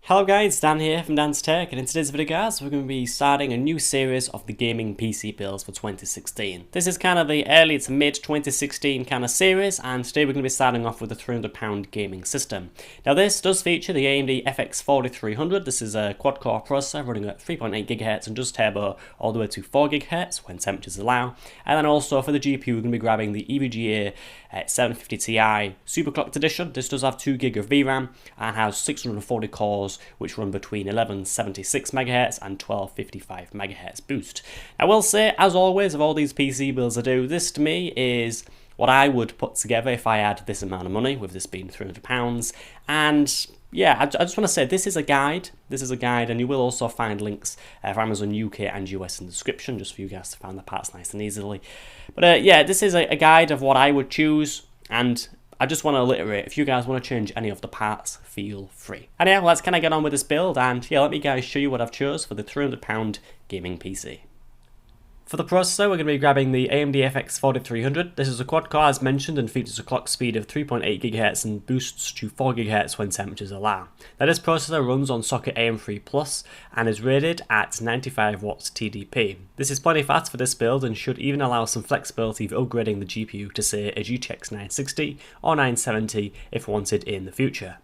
Hello guys, Dan here from Dan's Tech, and in today's video guys, we're going to be starting a new series of the gaming PC builds for 2016. This is kind of the early to mid 2016 kind of series, and today we're going to be starting off with a £300 gaming system. Now this does feature the AMD FX 4300. This is a quad-core processor running at 3.8 GHz and does turbo all the way to 4 GHz when temperatures allow. And then also for the GPU, we're going to be grabbing the EVGA 750 Ti Superclocked Edition. This does have 2GB of VRAM and has 640 cores which run between 1176 MHz and 1255 MHz boost. I will say, as always, of all these PC builds I do, this to me is what I would put together if I had this amount of money, with this being £300. And yeah, I just want to say this is a guide. This is a guide, and you will also find links for Amazon UK and US in the description, just for you guys to find the parts nice and easily. But yeah, this is a guide of what I would choose, and I just want to reiterate, if you guys want to change any of the parts, feel free. And yeah, let's kind of get on with this build, and yeah, let me guys show you what I've chose for the £300 gaming PC. For the processor, we're going to be grabbing the AMD FX 4300. This is a quad core as mentioned and features a clock speed of 3.8 GHz and boosts to 4 GHz when temperatures allow. Now this processor runs on socket AM3 Plus and is rated at 95 watts TDP. This is plenty fast for this build and should even allow some flexibility of upgrading the GPU to say a GTX 960 or 970 if wanted in the future.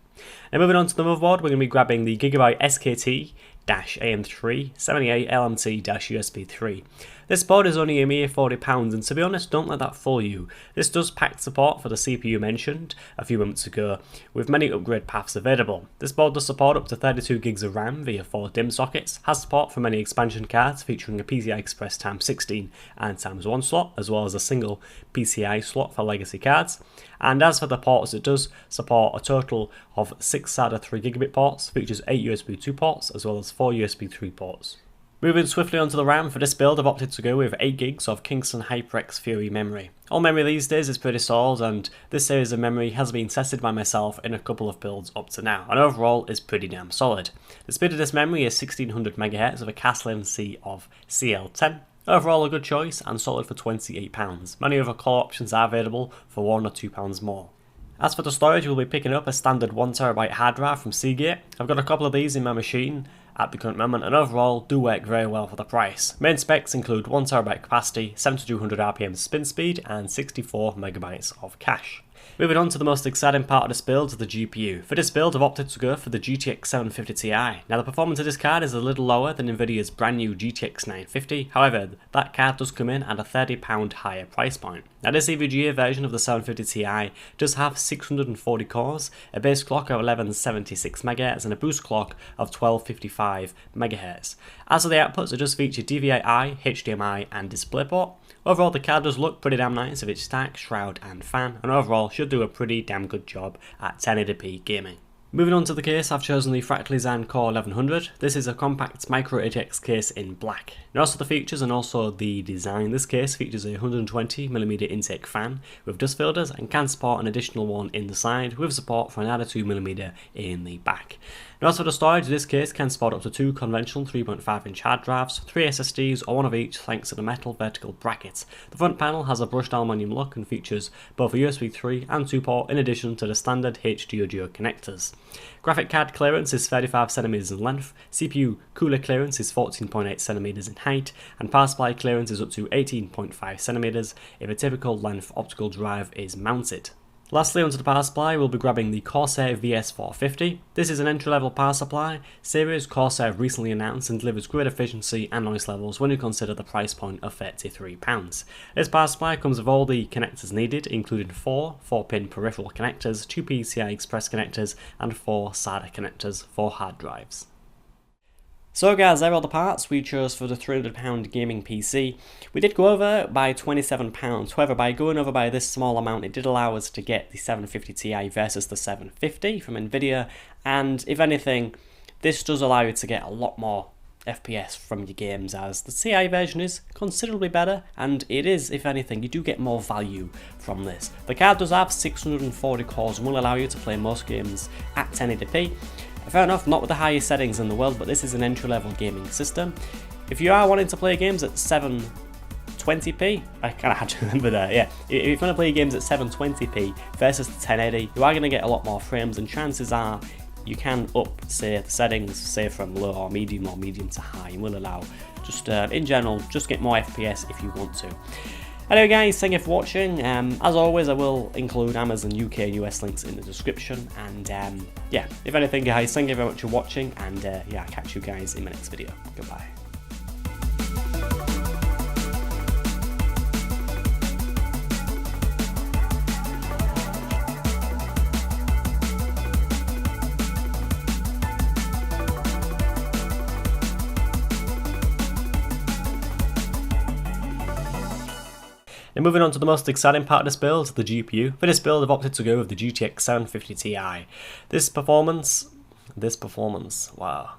Now moving on to the motherboard, we're going to be grabbing the Gigabyte SKT-AM3 78 LMT-USB 3. This board is only a mere £40, and to be honest, don't let that fool you. This does pack support for the CPU mentioned a few moments ago, with many upgrade paths available. This board does support up to 32 gigs of RAM via 4 DIMM sockets, has support for many expansion cards featuring a PCI Express x16 and x1 slot, as well as a single PCI slot for legacy cards. And as for the ports, it does support a total of 6 SATA 3GB ports, features 8 USB 2 ports, as well as 4 USB 3 ports. Moving swiftly onto the RAM, for this build I've opted to go with 8 gigs of Kingston HyperX Fury memory. All memory these days is pretty solid, and this series of memory has been tested by myself in a couple of builds up to now, and overall is pretty damn solid. The speed of this memory is 1600 MHz with a cast latency of CL10. Overall a good choice and solid for £28. Many other core options are available for £1 or £2 more. As for the storage, we'll be picking up a standard 1TB hard drive from Seagate. I've got a couple of these in my machine at the current moment, and overall do work very well for the price. Main specs include 1TB capacity, 7200 RPM spin speed and 64 MB of cache. Moving on to the most exciting part of this build, the GPU. For this build I've opted to go for the GTX 750 Ti. Now the performance of this card is a little lower than Nvidia's brand new GTX 950, however that card does come in at a £30 higher price point. Now this EVGA version of the 750 Ti does have 640 cores, a base clock of 1176 MHz and a boost clock of 1255 MHz. As for the outputs, it does feature DVI, HDMI and DisplayPort. Overall the card does look pretty damn nice with its stack, shroud and fan, and overall should do a pretty damn good job at 1080p gaming. Moving on to the case, I've chosen the Fractally Designed Core 1100. This is a compact micro ATX case in black. Now also the features and also the design, this case features a 120mm intake fan with dust filters and can support an additional one in the side with support for another 2mm in the back. Now as for the storage, this case can support up to 2 conventional 3.5-inch hard drives, 3 SSDs or one of each thanks to the metal vertical brackets. The front panel has a brushed aluminium look and features both a USB 3 and 2 port in addition to the standard HD audio connectors. Graphic card clearance is 35cm in length, CPU cooler clearance is 14.8cm in height, and power supply clearance is up to 18.5cm if a typical length optical drive is mounted. Lastly, onto the power supply, we'll be grabbing the Corsair VS450. This is an entry-level power supply series Corsair recently announced and delivers great efficiency and noise levels when you consider the price point of £33. This power supply comes with all the connectors needed, including 4 4-pin peripheral connectors, 2 PCI Express connectors and 4 SATA connectors for hard drives. So guys, there are all the parts we chose for the £300 gaming PC. We did go over by £27, however by going over by this small amount it did allow us to get the 750 Ti versus the 750 from Nvidia, and if anything this does allow you to get a lot more FPS from your games, as the Ti version is considerably better and it is, if anything, you do get more value from this. The card does have 640 cores and will allow you to play most games at 1080p. Fair enough, not with the highest settings in the world, but this is an entry-level gaming system. If you are wanting to play games at 720p, I kind of had to remember that, yeah. If you want to play games at 720p versus the 1080, you are going to get a lot more frames, and chances are you can up, say, the settings, say from low or medium to high, and will allow just in general just get more FPS if you want to. Anyway guys, thank you for watching. As always, I will include Amazon UK and US links in the description, and yeah, if anything guys, thank you very much for watching, and yeah, I'll catch you guys in my next video. Goodbye. Now moving on to the most exciting part of this build, the GPU. For this build I've opted to go with the GTX 750 Ti. This performance, wow.